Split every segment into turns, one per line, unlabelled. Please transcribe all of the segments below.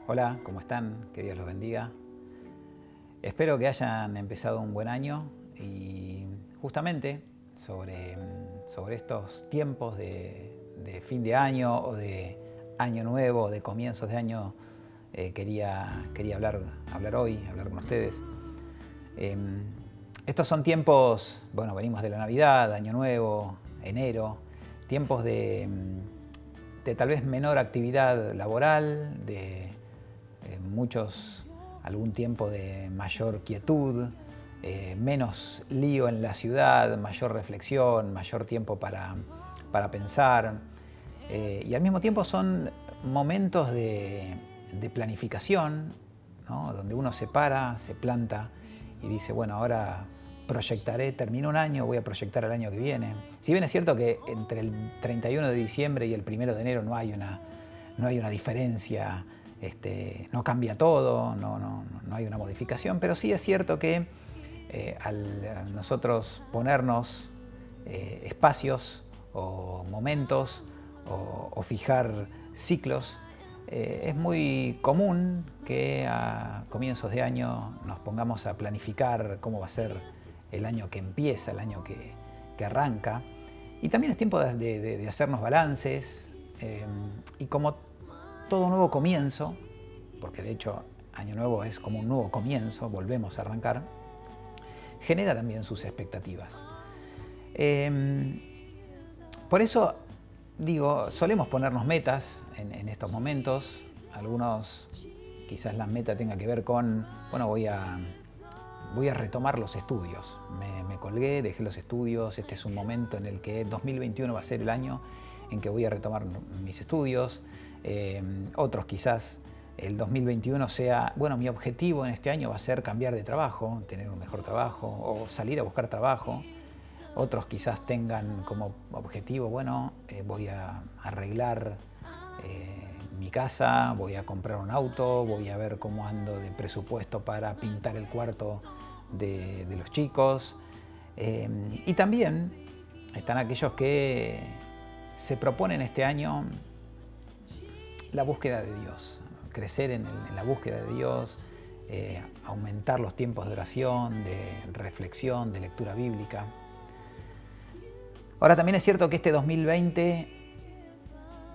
Hola, ¿cómo están? Que Dios los bendiga. Espero que hayan empezado un buen año y justamente sobre estos tiempos de fin de año o de año nuevo, de comienzos de año, quería hablar hoy, hablar con ustedes. Estos son tiempos, bueno, venimos de la Navidad, Año Nuevo, enero, tiempos de tal vez menor actividad laboral, muchos algún tiempo de mayor quietud, menos lío en la ciudad, mayor reflexión, mayor tiempo para pensar. Y al mismo tiempo son momentos de planificación, ¿no? Donde uno se para, se planta y dice, bueno, ahora proyectaré, termino un año, voy a proyectar el año que viene. Si bien es cierto que entre el 31 de diciembre y el 1 de enero no hay una diferencia, no cambia todo, no hay una modificación, pero sí es cierto que al nosotros ponernos espacios o momentos o fijar ciclos, es muy común que a comienzos de año nos pongamos a planificar cómo va a ser el año que empieza, el año que arranca. Y también es tiempo de hacernos balances. Y como todo nuevo comienzo, porque de hecho Año Nuevo es como un nuevo comienzo, volvemos a arrancar, genera también sus expectativas. Por eso digo, solemos ponernos metas en estos momentos. Algunos quizás la meta tenga que ver con, bueno, voy a retomar los estudios. Me colgué, dejé los estudios. Este es un momento en el que 2021 va a ser el año en que voy a retomar mis estudios. Otros quizás el 2021 sea, bueno, mi objetivo en este año va a ser cambiar de trabajo, tener un mejor trabajo o salir a buscar trabajo. Otros quizás tengan como objetivo, bueno, voy a arreglar mi casa, voy a comprar un auto, voy a ver cómo ando de presupuesto para pintar el cuarto de los chicos. Y también están aquellos que se proponen este año la búsqueda de Dios, crecer en la búsqueda de Dios, aumentar los tiempos de oración, de reflexión, de lectura bíblica. Ahora también es cierto que este 2020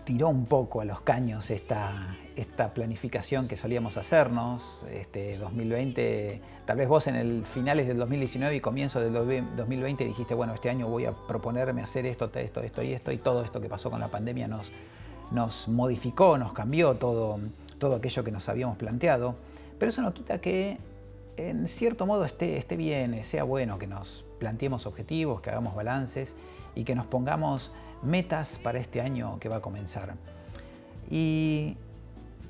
tiró un poco a los caños esta planificación que solíamos hacernos. Este 2020, tal vez vos en el finales del 2019 y comienzo del 2020 dijiste, bueno, este año voy a proponerme hacer esto y esto, y todo esto que pasó con la pandemia nos modificó, nos cambió todo aquello que nos habíamos planteado. Pero eso no quita que en cierto modo esté bien, sea bueno que nos planteemos objetivos, que hagamos balances y que nos pongamos metas para este año que va a comenzar. Y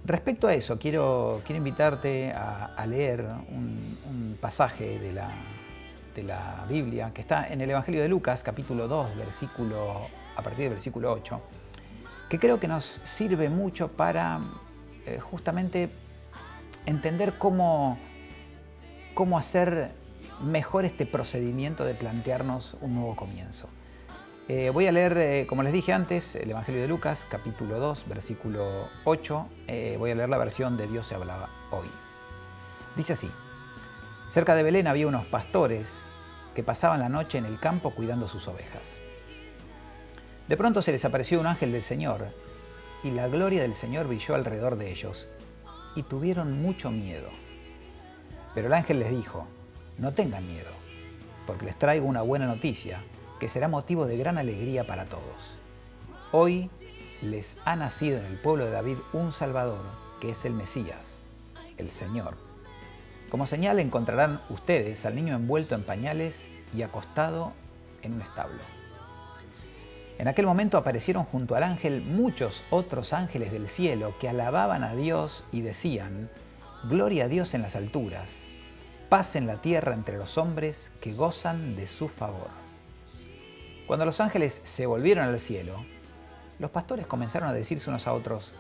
respecto a eso, quiero invitarte a leer un pasaje de la Biblia que está en el Evangelio de Lucas, capítulo 2, a partir del versículo 8, que creo que nos sirve mucho para justamente entender cómo hacer mejor este procedimiento de plantearnos un nuevo comienzo. Voy a leer, como les dije antes, el Evangelio de Lucas, capítulo 2, versículo 8. Voy a leer la versión de Dios se hablaba hoy. Dice así: cerca de Belén había unos pastores que pasaban la noche en el campo cuidando sus ovejas. De pronto se les apareció un ángel del Señor, y la gloria del Señor brilló alrededor de ellos, y tuvieron mucho miedo. Pero el ángel les dijo: no tengan miedo, porque les traigo una buena noticia, que será motivo de gran alegría para todos. Hoy les ha nacido en el pueblo de David un Salvador, que es el Mesías, el Señor. Como señal encontrarán ustedes al niño envuelto en pañales y acostado en un establo. En aquel momento aparecieron junto al ángel muchos otros ángeles del cielo que alababan a Dios y decían: gloria a Dios en las alturas, paz en la tierra entre los hombres que gozan de su favor. Cuando los ángeles se volvieron al cielo, los pastores comenzaron a decirse unos a otros: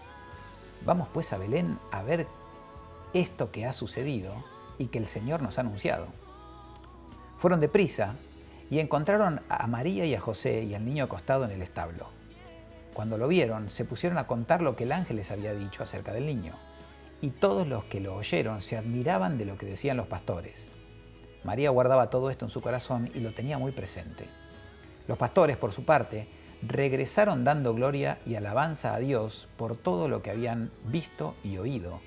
vamos pues a Belén a ver esto que ha sucedido y que el Señor nos ha anunciado. Fueron deprisa y encontraron a María y a José y al niño acostado en el establo. Cuando lo vieron, se pusieron a contar lo que el ángel les había dicho acerca del niño. y todos los que lo oyeron se admiraban de lo que decían los pastores. María guardaba todo esto en su corazón y lo tenía muy presente. Los pastores, por su parte, regresaron dando gloria y alabanza a Dios por todo lo que habían visto y oído,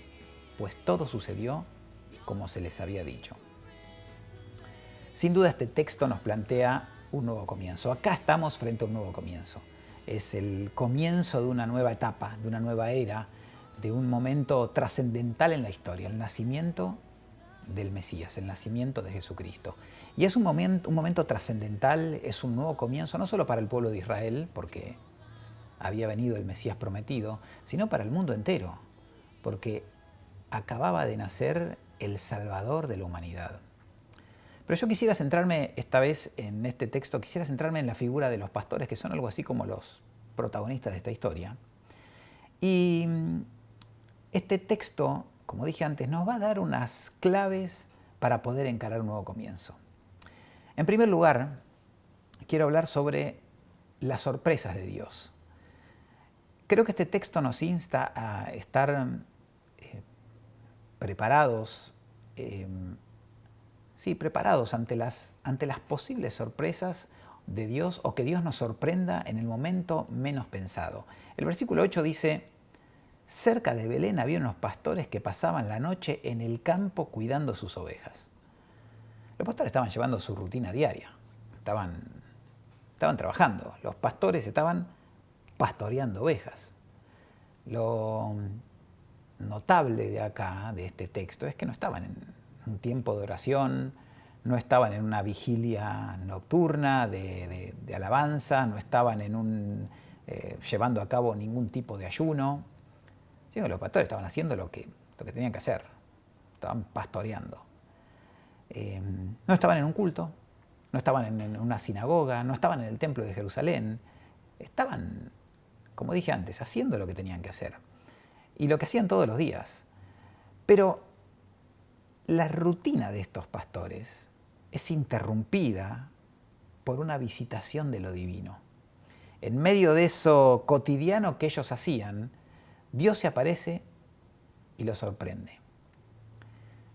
pues todo sucedió como se les había dicho. Sin duda este texto nos plantea un nuevo comienzo. Acá estamos frente a un nuevo comienzo. Es el comienzo de una nueva etapa, de una nueva era, de un momento trascendental en la historia, el nacimiento del Mesías, el nacimiento de Jesucristo. Y es un momento trascendental, es un nuevo comienzo, no solo para el pueblo de Israel, porque había venido el Mesías prometido, sino para el mundo entero, porque acababa de nacer el Salvador de la humanidad. Pero yo quisiera centrarme esta vez en este texto, quisiera centrarme en la figura de los pastores, que son algo así como los protagonistas de esta historia. Y este texto, como dije antes, nos va a dar unas claves para poder encarar un nuevo comienzo. En primer lugar, quiero hablar sobre las sorpresas de Dios. Creo que este texto nos insta a estar preparados, preparados ante las posibles sorpresas de Dios, o que Dios nos sorprenda en el momento menos pensado. El versículo 8 dice: cerca de Belén había unos pastores que pasaban la noche en el campo cuidando sus ovejas. Los pastores estaban llevando su rutina diaria, estaban trabajando, los pastores estaban pastoreando ovejas. Lo notable de acá, de este texto, es que no estaban en un tiempo de oración, no estaban en una vigilia nocturna de alabanza, no estaban llevando a cabo ningún tipo de ayuno. Sí, los pastores estaban haciendo lo que tenían que hacer, estaban pastoreando. No estaban en un culto, no estaban en una sinagoga, no estaban en el templo de Jerusalén, estaban, como dije antes, haciendo lo que tenían que hacer. Y lo que hacían todos los días. Pero la rutina de estos pastores es interrumpida por una visitación de lo divino. En medio de eso cotidiano que ellos hacían, Dios se aparece y los sorprende.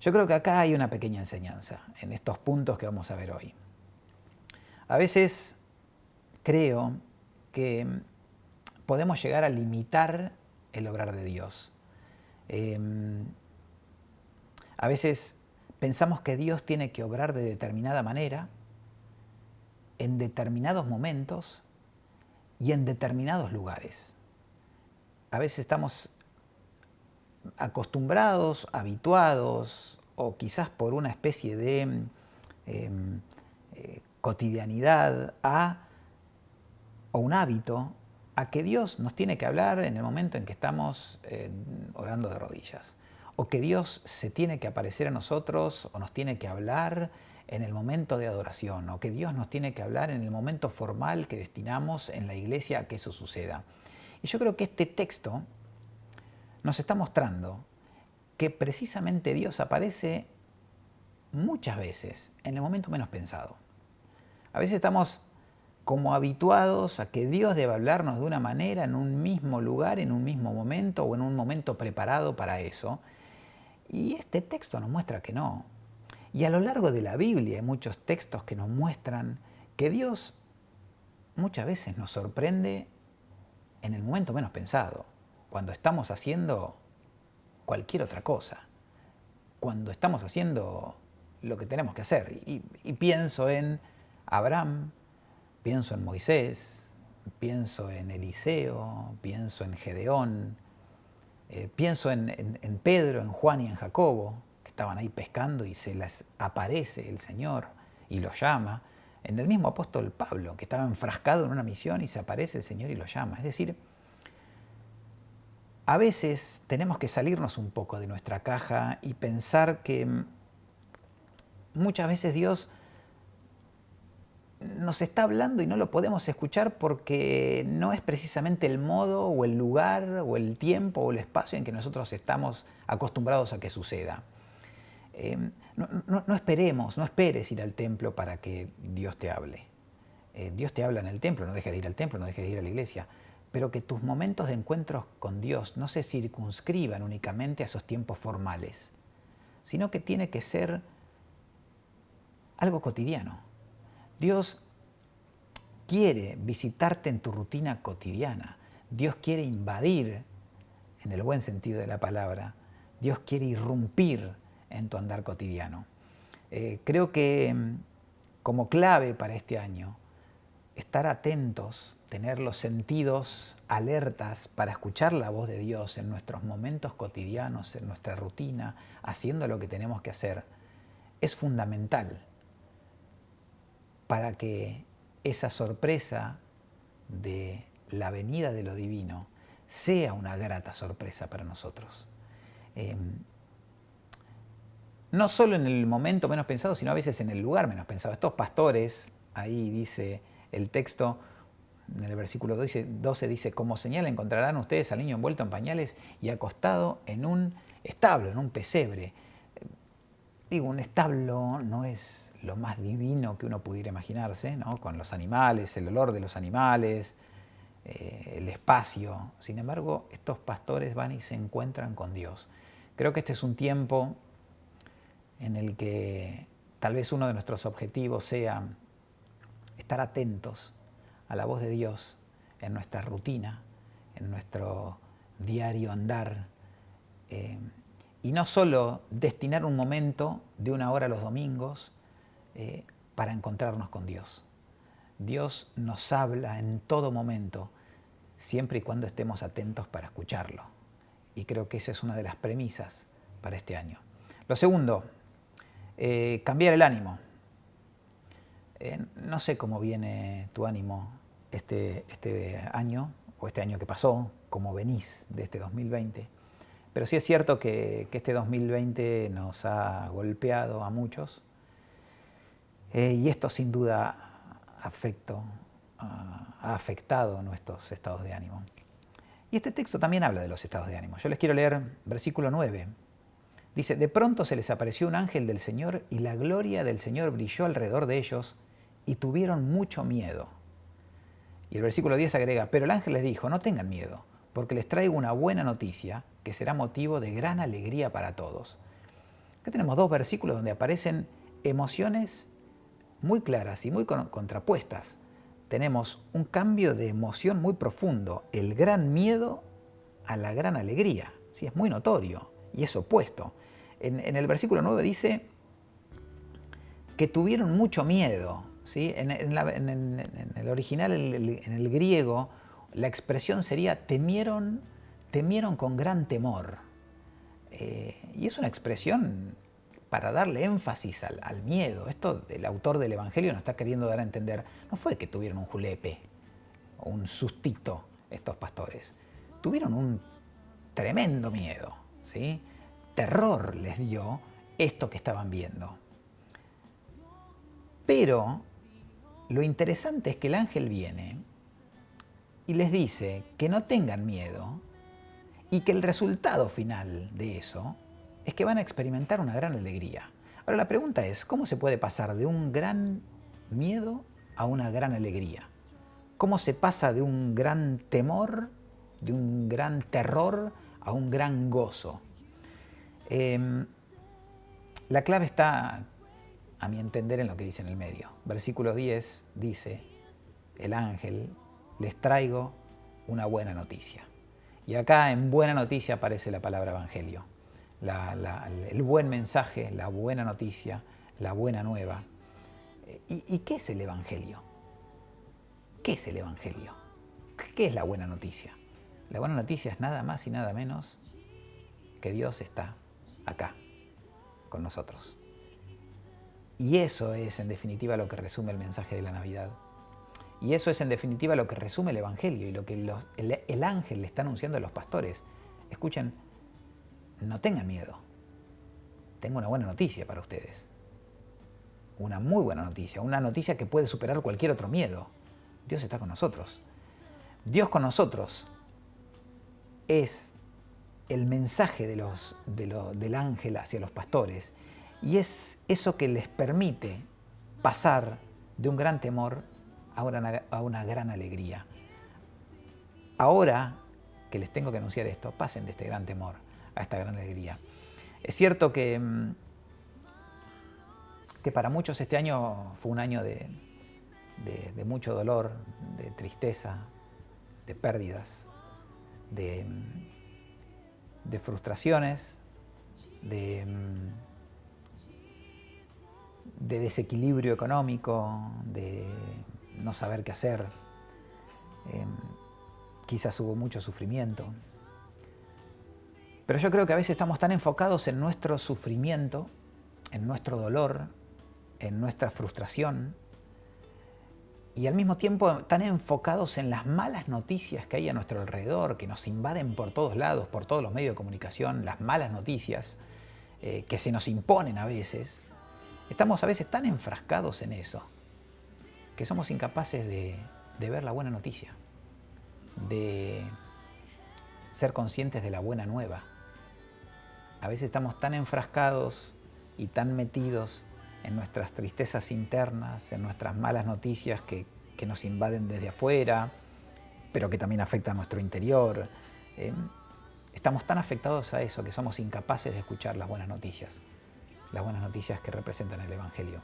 Yo creo que acá hay una pequeña enseñanza en estos puntos que vamos a ver hoy. A veces creo que podemos llegar a limitar el obrar de Dios. A veces pensamos que Dios tiene que obrar de determinada manera, en determinados momentos y en determinados lugares. A veces estamos acostumbrados, habituados, o quizás por una especie de cotidianidad o un hábito, a que Dios nos tiene que hablar en el momento en que estamos orando de rodillas, o que Dios se tiene que aparecer a nosotros o nos tiene que hablar en el momento de adoración, o que Dios nos tiene que hablar en el momento formal que destinamos en la iglesia a que eso suceda. Y yo creo que este texto nos está mostrando que precisamente Dios aparece muchas veces en el momento menos pensado. A veces estamos como habituados a que Dios debe hablarnos de una manera en un mismo lugar, en un mismo momento o en un momento preparado para eso. Y este texto nos muestra que no. Y a lo largo de la Biblia hay muchos textos que nos muestran que Dios muchas veces nos sorprende en el momento menos pensado, cuando estamos haciendo cualquier otra cosa, cuando estamos haciendo lo que tenemos que hacer. Y pienso en Abraham, pienso en Moisés, pienso en Eliseo, pienso en Gedeón, pienso en Pedro, en Juan y en Jacobo, que estaban ahí pescando y se les aparece el Señor y los llama. En el mismo apóstol Pablo, que estaba enfrascado en una misión y se aparece el Señor y lo llama. Es decir, a veces tenemos que salirnos un poco de nuestra caja y pensar que muchas veces Dios nos está hablando y no lo podemos escuchar porque no es precisamente el modo o el lugar o el tiempo o el espacio en que nosotros estamos acostumbrados a que suceda. No esperes ir al templo para que Dios te hable. Dios te habla en el templo, no dejes de ir al templo, no dejes de ir a la iglesia. pero que tus momentos de encuentros con Dios no se circunscriban únicamente a esos tiempos formales, sino que tiene que ser algo cotidiano. Dios quiere visitarte en tu rutina cotidiana. Dios quiere invadir, en el buen sentido de la palabra. Dios quiere irrumpir en tu andar cotidiano. Creo que como clave para este año, estar atentos, tener los sentidos alertas para escuchar la voz de Dios en nuestros momentos cotidianos, en nuestra rutina, haciendo lo que tenemos que hacer, es fundamental para que esa sorpresa de la venida de lo divino sea una grata sorpresa para nosotros. No solo en el momento menos pensado, sino a veces en el lugar menos pensado. Estos pastores, ahí dice el texto, en el versículo 12 dice, como señal encontrarán ustedes al niño envuelto en pañales y acostado en un establo, en un pesebre. Digo, un establo no es lo más divino que uno pudiera imaginarse, ¿no? Con los animales, el olor de los animales, el espacio. Sin embargo, estos pastores van y se encuentran con Dios. Creo que este es un tiempo en el que tal vez uno de nuestros objetivos sea estar atentos a la voz de Dios en nuestra rutina, en nuestro diario andar, y no solo destinar un momento de 1 hora los domingos para encontrarnos con Dios. Dios nos habla en todo momento, siempre y cuando estemos atentos para escucharlo. Y creo que esa es una de las premisas para este año. Lo segundo, cambiar el ánimo. No sé cómo viene tu ánimo este año, o este año que pasó, cómo venís de este 2020, pero sí es cierto que este 2020 nos ha golpeado a muchos, y esto sin duda ha afectado nuestros estados de ánimo. Y este texto también habla de los estados de ánimo. Yo les quiero leer versículo 9. Dice, de pronto se les apareció un ángel del Señor y la gloria del Señor brilló alrededor de ellos y tuvieron mucho miedo. Y el versículo 10 agrega, pero el ángel les dijo, no tengan miedo, porque les traigo una buena noticia que será motivo de gran alegría para todos. Acá tenemos 2 versículos donde aparecen emociones muy claras y muy contrapuestas. Tenemos un cambio de emoción muy profundo, el gran miedo a la gran alegría. Sí, es muy notorio y es opuesto. En el versículo 9 dice que tuvieron mucho miedo. ¿Sí? En el original, en el griego, la expresión sería temieron con gran temor. Y es una expresión para darle énfasis al miedo. Esto el autor del Evangelio nos está queriendo dar a entender. No fue que tuvieron un julepe o un sustito estos pastores. Tuvieron un tremendo miedo. ¿Sí? Terror les dio esto que estaban viendo. Pero lo interesante es que el ángel viene y les dice que no tengan miedo y que el resultado final de eso es que van a experimentar una gran alegría. Ahora la pregunta es, ¿cómo se puede pasar de un gran miedo a una gran alegría? ¿Cómo se pasa de un gran temor, de un gran terror a un gran gozo? La clave está, a mi entender, en lo que dice en el medio. Versículo 10 dice, el ángel, les traigo una buena noticia. Y acá en buena noticia aparece la palabra evangelio. El buen mensaje, la buena noticia, la buena nueva. ¿Y qué es el evangelio? ¿Qué es el evangelio? ¿Qué es la buena noticia? La buena noticia es nada más y nada menos que Dios está acá, con nosotros. Y eso es, en definitiva, lo que resume el mensaje de la Navidad. Y eso es, en definitiva, lo que resume el Evangelio y lo que el ángel le está anunciando a los pastores. Escuchen, no tengan miedo. Tengo una buena noticia para ustedes. Una muy buena noticia. Una noticia que puede superar cualquier otro miedo. Dios está con nosotros. Dios con nosotros es el mensaje del ángel hacia los pastores. Y es eso que les permite pasar de un gran temor a una gran alegría. ahora que les tengo que anunciar esto, pasen de este gran temor a esta gran alegría. Es cierto que para muchos este año fue un año de mucho dolor, de tristeza, de pérdidas, de frustraciones, de desequilibrio económico, de no saber qué hacer. Quizás hubo mucho sufrimiento. Pero yo creo que a veces estamos tan enfocados en nuestro sufrimiento, en nuestro dolor, en nuestra frustración, y al mismo tiempo tan enfocados en las malas noticias que hay a nuestro alrededor, que nos invaden por todos lados, por todos los medios de comunicación, las malas noticias que se nos imponen a veces. Estamos a veces tan enfrascados en eso que somos incapaces de ver la buena noticia, de ser conscientes de la buena nueva. A veces estamos tan enfrascados y tan metidos en nuestras tristezas internas, en nuestras malas noticias que nos invaden desde afuera, pero que también afectan a nuestro interior. Estamos tan afectados a eso que somos incapaces de escuchar las buenas noticias que representan el Evangelio.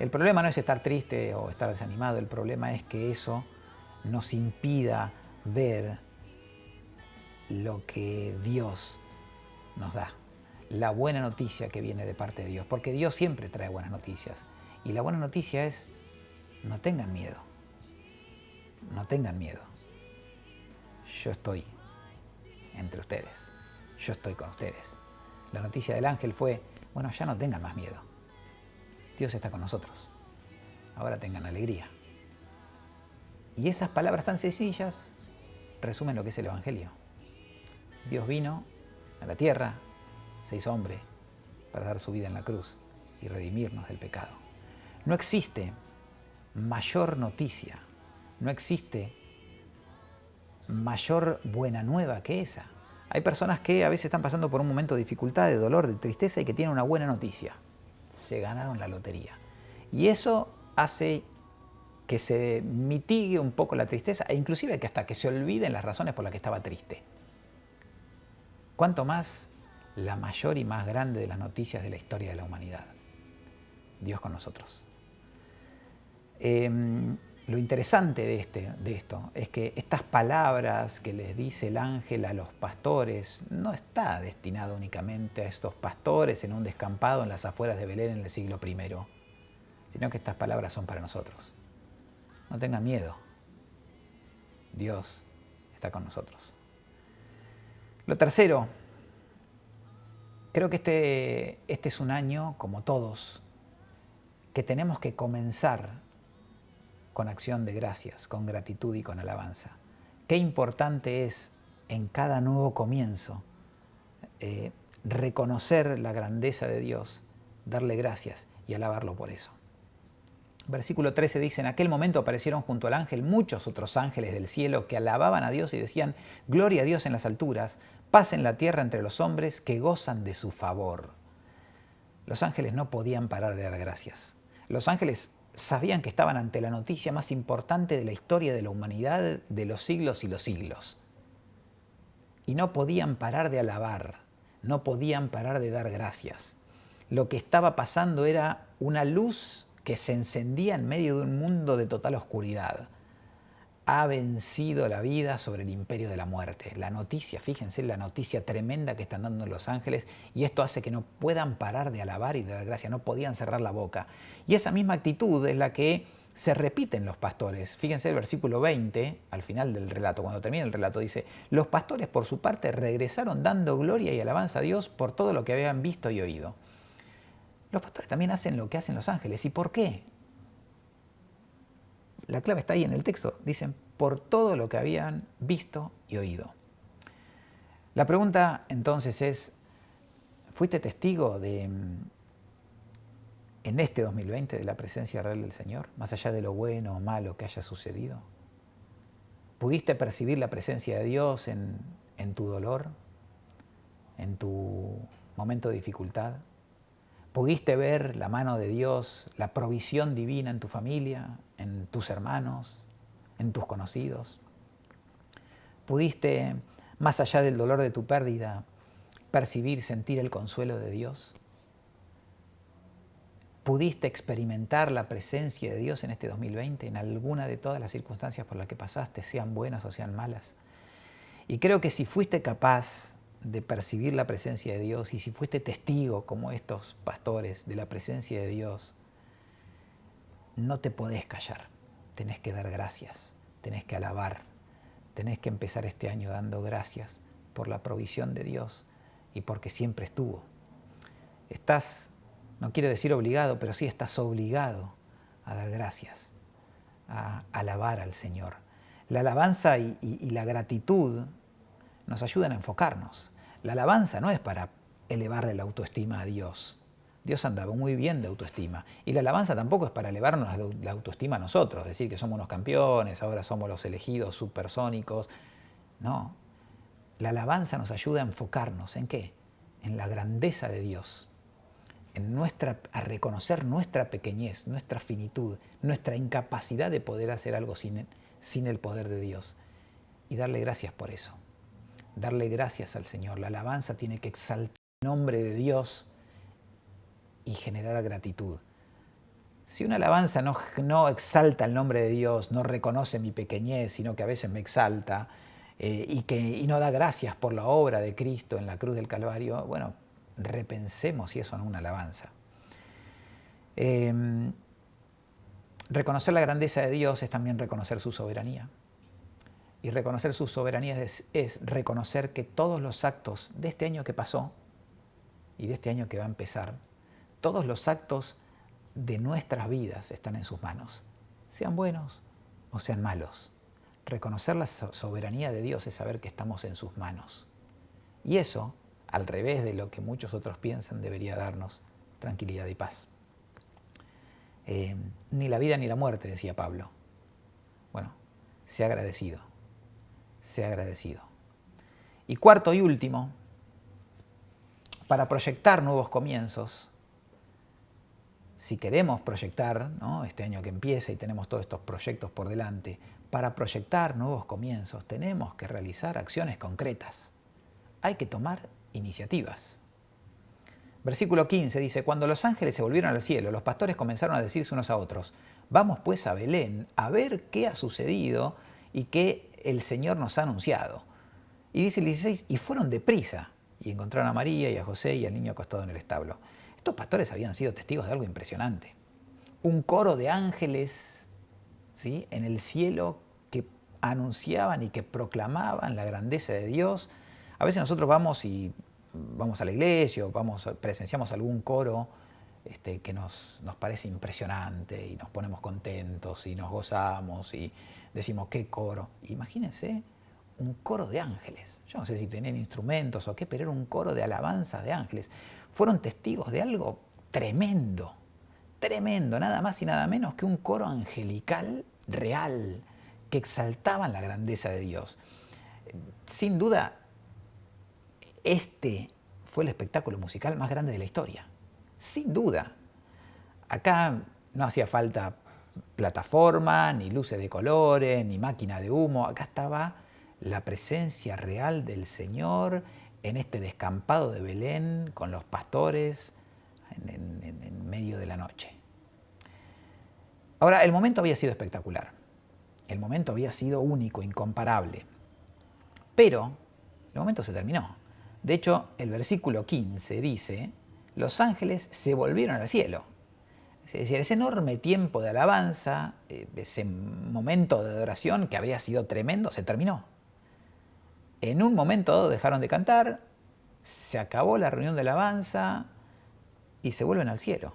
El problema no es estar triste o estar desanimado, el problema es que eso nos impida ver lo que Dios nos da, la buena noticia que viene de parte de Dios, porque Dios siempre trae buenas noticias. Y la buena noticia es, no tengan miedo, no tengan miedo. Yo estoy entre ustedes, yo estoy con ustedes. La noticia del ángel fue, bueno, ya no tengan más miedo. Dios está con nosotros. Ahora tengan alegría. Y esas palabras tan sencillas resumen lo que es el Evangelio. Dios vino a la tierra, se hizo hombre para dar su vida en la cruz y redimirnos del pecado. No existe mayor noticia, no existe mayor buena nueva que esa. Hay personas que a veces están pasando por un momento de dificultad, de dolor, de tristeza y que tienen una buena noticia. Se ganaron la lotería. Y eso hace que se mitigue un poco la tristeza e inclusive que hasta que se olviden las razones por las que estaba triste. Cuanto más la mayor y más grande de las noticias de la historia de la humanidad. Dios con nosotros. Lo interesante de esto es que estas palabras que les dice el ángel a los pastores no está destinado únicamente a estos pastores en un descampado en las afueras de Belén en el siglo I, sino que estas palabras son para nosotros. No tengan miedo. Dios está con nosotros. Lo tercero, creo que este es un año, como todos, que tenemos que comenzar con acción de gracias, con gratitud y con alabanza. Qué importante es en cada nuevo comienzo reconocer la grandeza de Dios, darle gracias y alabarlo por eso. Versículo 13 dice, en aquel momento aparecieron junto al ángel muchos otros ángeles del cielo que alababan a Dios y decían, gloria a Dios en las alturas, paz en la tierra entre los hombres que gozan de su favor. Los ángeles no podían parar de dar gracias. Los ángeles sabían que estaban ante la noticia más importante de la historia de la humanidad de los siglos y los siglos. Y no podían parar de alabar, no podían parar de dar gracias. Lo que estaba pasando era una luz que se encendía en medio de un mundo de total oscuridad. Ha vencido la vida sobre el imperio de la muerte. La noticia, fíjense la noticia tremenda que están dando los ángeles, y esto hace que no puedan parar de alabar y de dar gracias, no podían cerrar la boca. Y esa misma actitud es la que se repite en los pastores. Fíjense el versículo 20, al final del relato, cuando termina el relato, dice, los pastores por su parte regresaron dando gloria y alabanza a Dios por todo lo que habían visto y oído. Los pastores también hacen lo que hacen los ángeles. ¿Y por qué? La clave está ahí en el texto. Dicen, por todo lo que habían visto y oído. La pregunta entonces es, ¿fuiste testigo en este 2020 de la presencia real del Señor? Más allá de lo bueno o malo que haya sucedido. ¿Pudiste percibir la presencia de Dios en tu dolor? ¿En tu momento de dificultad? ¿Pudiste ver la mano de Dios, la provisión divina en tu familia, en tus hermanos, en tus conocidos? ¿Pudiste, más allá del dolor de tu pérdida, percibir, sentir el consuelo de Dios? ¿Pudiste experimentar la presencia de Dios en este 2020, en alguna de todas las circunstancias por las que pasaste, sean buenas o sean malas? Y creo que si fuiste capaz de percibir la presencia de Dios y si fuiste testigo, como estos pastores, de la presencia de Dios, no te podés callar. Tenés que dar gracias, tenés que alabar, tenés que empezar este año dando gracias por la provisión de Dios y porque siempre estuvo. Estás, no quiero decir obligado, pero sí estás obligado a dar gracias, a alabar al Señor. La alabanza y la gratitud nos ayudan a enfocarnos. La alabanza no es para elevarle la autoestima a Dios. Dios andaba muy bien de autoestima. Y la alabanza tampoco es para elevarnos la autoestima a nosotros, decir que somos unos campeones, ahora somos los elegidos supersónicos. No. La alabanza nos ayuda a enfocarnos. ¿En qué? En la grandeza de Dios. A reconocer nuestra pequeñez, nuestra finitud, nuestra incapacidad de poder hacer algo sin el poder de Dios. Y darle gracias por eso. Darle gracias al Señor. La alabanza tiene que exaltar el nombre de Dios y generar gratitud. Si una alabanza no exalta el nombre de Dios, no reconoce mi pequeñez, sino que a veces me exalta y no da gracias por la obra de Cristo en la cruz del Calvario, bueno, repensemos si eso no es una alabanza. Reconocer la grandeza de Dios es también reconocer su soberanía. Y reconocer su soberanía es reconocer que todos los actos de este año que pasó y de este año que va a empezar, todos los actos de nuestras vidas están en sus manos, sean buenos o sean malos. Reconocer la soberanía de Dios es saber que estamos en sus manos. Y eso, al revés de lo que muchos otros piensan, debería darnos tranquilidad y paz. Ni la vida ni la muerte, decía Pablo. Bueno, sea agradecido. Sea agradecido. Y cuarto y último, para proyectar nuevos comienzos, si queremos proyectar, ¿no?, este año que empieza y tenemos todos estos proyectos por delante, para proyectar nuevos comienzos tenemos que realizar acciones concretas. Hay que tomar iniciativas. Versículo 15 dice, cuando los ángeles se volvieron al cielo, los pastores comenzaron a decirse unos a otros, vamos pues a Belén a ver qué ha sucedido y qué el Señor nos ha anunciado. Y dice el 16, y fueron deprisa y encontraron a María y a José y al niño acostado en el establo. Estos pastores habían sido testigos de algo impresionante. Un coro de ángeles, ¿sí?, en el cielo que anunciaban y que proclamaban la grandeza de Dios. A veces nosotros vamos a la iglesia o presenciamos algún coro que nos parece impresionante y nos ponemos contentos y nos gozamos y decimos, ¿qué coro? Imagínense un coro de ángeles. Yo no sé si tenían instrumentos o qué, pero era un coro de alabanza de ángeles. Fueron testigos de algo tremendo, tremendo, nada más y nada menos que un coro angelical real que exaltaban la grandeza de Dios. Sin duda, este fue el espectáculo musical más grande de la historia. Sin duda. Acá no hacía falta plataforma, ni luces de colores, ni máquina de humo. Acá estaba la presencia real del Señor en este descampado de Belén con los pastores en medio de la noche. Ahora, el momento había sido espectacular. El momento había sido único, incomparable. Pero el momento se terminó. De hecho, el versículo 15 dice, los ángeles se volvieron al cielo. Es decir, ese enorme tiempo de alabanza, ese momento de adoración que habría sido tremendo, se terminó. En un momento dado dejaron de cantar, se acabó la reunión de alabanza y se vuelven al cielo.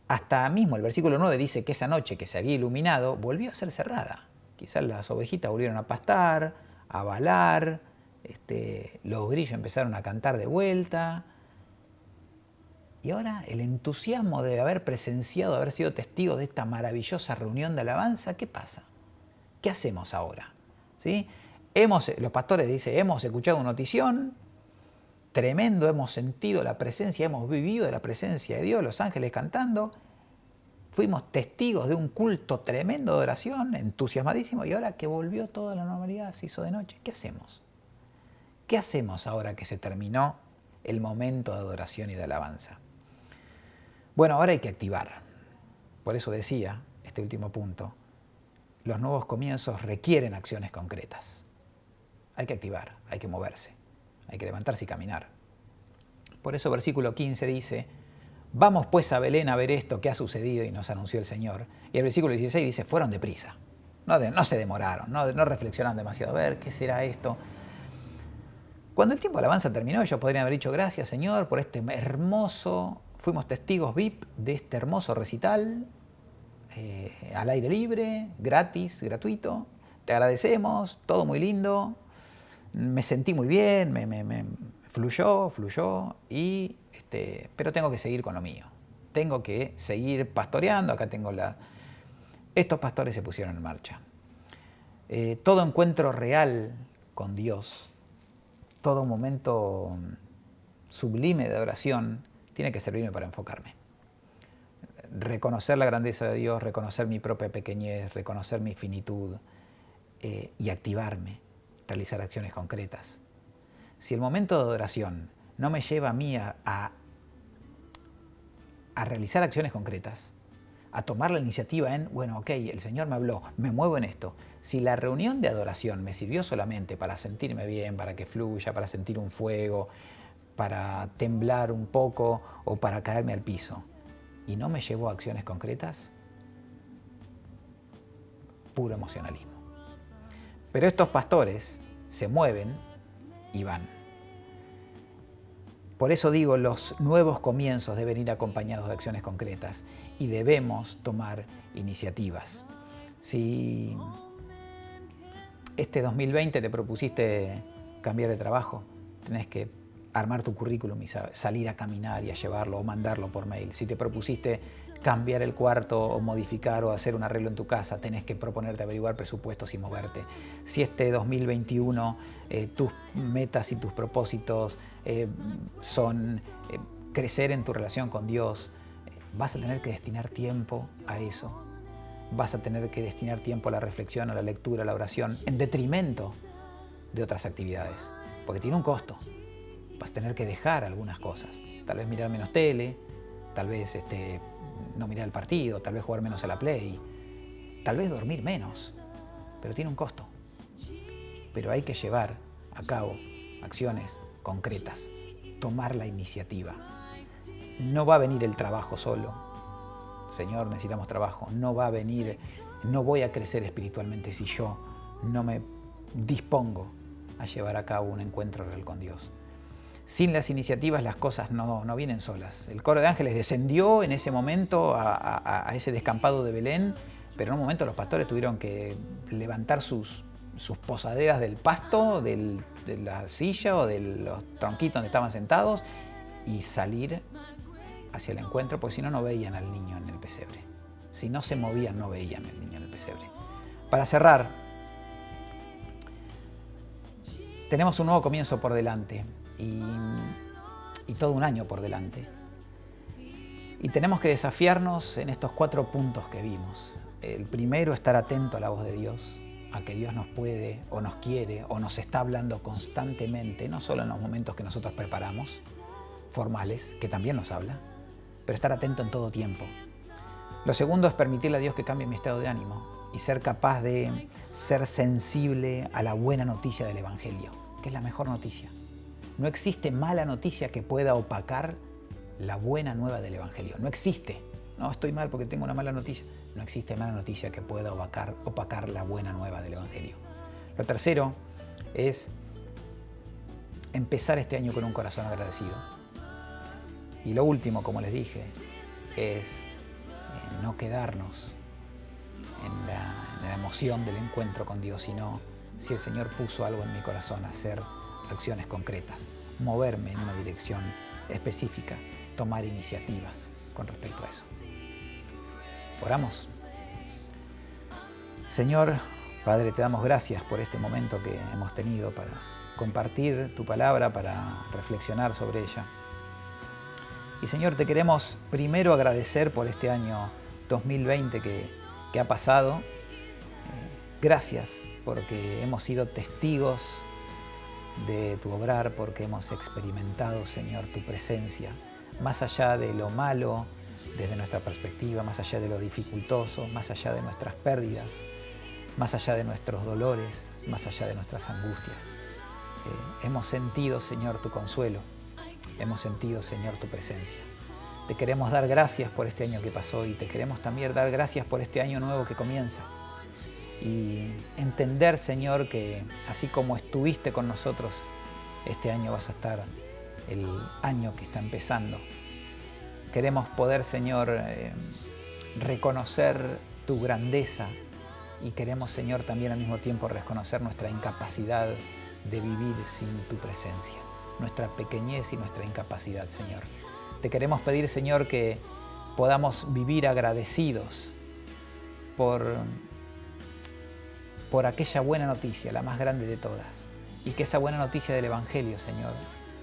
Hasta mismo el versículo 9 dice que esa noche que se había iluminado volvió a ser cerrada. Quizás las ovejitas volvieron a pastar, a balar, los grillos empezaron a cantar de vuelta. Y ahora el entusiasmo de haber presenciado, de haber sido testigos de esta maravillosa reunión de alabanza, ¿qué pasa? ¿Qué hacemos ahora? ¿Sí? Los pastores dicen, hemos escuchado una notición tremendo, hemos sentido la presencia, hemos vivido la presencia de Dios, los ángeles cantando. fuimos testigos de un culto tremendo de oración, entusiasmadísimo, y ahora que volvió toda la normalidad, se hizo de noche. ¿Qué hacemos? ¿Qué hacemos ahora que se terminó el momento de adoración y de alabanza? Bueno, ahora hay que activar. Por eso decía, este último punto, los nuevos comienzos requieren acciones concretas. Hay que activar, hay que moverse, hay que levantarse y caminar. Por eso versículo 15 dice, vamos pues a Belén a ver esto que ha sucedido y nos anunció el Señor. Y el versículo 16 dice, fueron deprisa. No se demoraron, no reflexionaron demasiado. A ver, ¿qué será esto? Cuando el tiempo de alabanza terminó, ellos podrían haber dicho, gracias Señor por este hermoso, fuimos testigos VIP de este hermoso recital, al aire libre, gratis, gratuito. Te agradecemos, todo muy lindo, me sentí muy bien, me fluyó, pero tengo que seguir con lo mío. Tengo que seguir pastoreando, acá tengo Estos pastores se pusieron en marcha. Todo encuentro real con Dios, todo momento sublime de adoración, tiene que servirme para enfocarme. Reconocer la grandeza de Dios, reconocer mi propia pequeñez, reconocer mi finitud y activarme, realizar acciones concretas. Si el momento de adoración no me lleva a mí a realizar acciones concretas, a tomar la iniciativa en, bueno, ok, el Señor me habló, me muevo en esto. Si la reunión de adoración me sirvió solamente para sentirme bien, para que fluya, para sentir un fuego, para temblar un poco o para caerme al piso, y no me llevó a acciones concretas, puro emocionalismo. Pero estos pastores se mueven y van. Por eso digo, los nuevos comienzos deben ir acompañados de acciones concretas y debemos tomar iniciativas. Si este 2020 te propusiste cambiar de trabajo, tenés que armar tu currículum y salir a caminar y a llevarlo o mandarlo por mail. Si te propusiste cambiar el cuarto o modificar o hacer un arreglo en tu casa, tenés que proponerte averiguar presupuestos y moverte. Si este 2021 tus metas y tus propósitos son crecer en tu relación con Dios, vas a tener que destinar tiempo a eso. Vas a tener que destinar tiempo a la reflexión, a la lectura, a la oración, en detrimento de otras actividades, porque tiene un costo. Vas a tener que dejar algunas cosas. Tal vez mirar menos tele, tal vez no mirar el partido, tal vez jugar menos a la Play, tal vez dormir menos, pero tiene un costo. Pero hay que llevar a cabo acciones concretas, tomar la iniciativa. No va a venir el trabajo solo. Señor, necesitamos trabajo. No va a venir, no voy a crecer espiritualmente si yo no me dispongo a llevar a cabo un encuentro real con Dios. Sin las iniciativas las cosas no vienen solas. El coro de ángeles descendió en ese momento a ese descampado de Belén, pero en un momento los pastores tuvieron que levantar sus posaderas del pasto, de la silla o de los tronquitos donde estaban sentados y salir hacia el encuentro, porque si no, no veían al niño en el pesebre. Si no se movían, no veían al niño en el pesebre. Para cerrar, tenemos un nuevo comienzo por delante. Y todo un año por delante. Y tenemos que desafiarnos en estos 4 puntos que vimos. El primero, estar atento a la voz de Dios, a que Dios nos puede o nos quiere o nos está hablando constantemente, no solo en los momentos que nosotros preparamos, formales, que también nos habla, pero estar atento en todo tiempo. Lo segundo es permitirle a Dios que cambie mi estado de ánimo y ser capaz de ser sensible a la buena noticia del Evangelio, que es la mejor noticia. No existe mala noticia que pueda opacar la buena nueva del Evangelio. No existe. No, estoy mal porque tengo una mala noticia. No existe mala noticia que pueda opacar la buena nueva del Evangelio. Lo tercero es empezar este año con un corazón agradecido. Y lo último, como les dije, es no quedarnos en la emoción del encuentro con Dios, sino si el Señor puso algo en mi corazón, hacer acciones concretas, moverme en una dirección específica, tomar iniciativas con respecto a eso. Oramos. Señor, Padre, te damos gracias por este momento que hemos tenido para compartir tu palabra, para reflexionar sobre ella. Y Señor, te queremos primero agradecer por este año 2020 que ha pasado. Gracias porque hemos sido testigos de tu obrar, porque hemos experimentado, Señor, tu presencia, más allá de lo malo, desde nuestra perspectiva, más allá de lo dificultoso, más allá de nuestras pérdidas, más allá de nuestros dolores, más allá de nuestras angustias. Hemos sentido, Señor, tu consuelo, hemos sentido, Señor, tu presencia. Te queremos dar gracias por este año que pasó y te queremos también dar gracias por este año nuevo que comienza. Y entender, Señor, que así como estuviste con nosotros, este año vas a estar el año que está empezando. Queremos poder, Señor, reconocer tu grandeza y queremos, Señor, también al mismo tiempo reconocer nuestra incapacidad de vivir sin tu presencia, nuestra pequeñez y nuestra incapacidad, Señor. Te queremos pedir, Señor, que podamos vivir agradecidos por aquella buena noticia, la más grande de todas, y que esa buena noticia del Evangelio, Señor,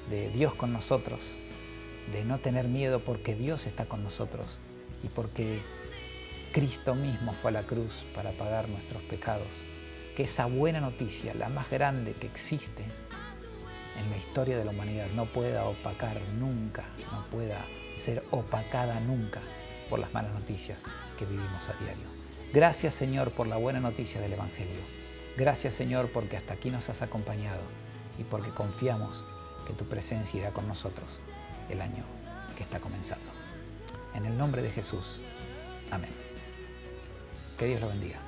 de Dios con nosotros, de no tener miedo porque Dios está con nosotros y porque Cristo mismo fue a la cruz para pagar nuestros pecados, que esa buena noticia, la más grande que existe en la historia de la humanidad, no pueda opacar nunca, no pueda ser opacada nunca por las malas noticias que vivimos a diario. Gracias, Señor, por la buena noticia del Evangelio. Gracias, Señor, porque hasta aquí nos has acompañado y porque confiamos que tu presencia irá con nosotros el año que está comenzando. En el nombre de Jesús. Amén. Que Dios lo bendiga.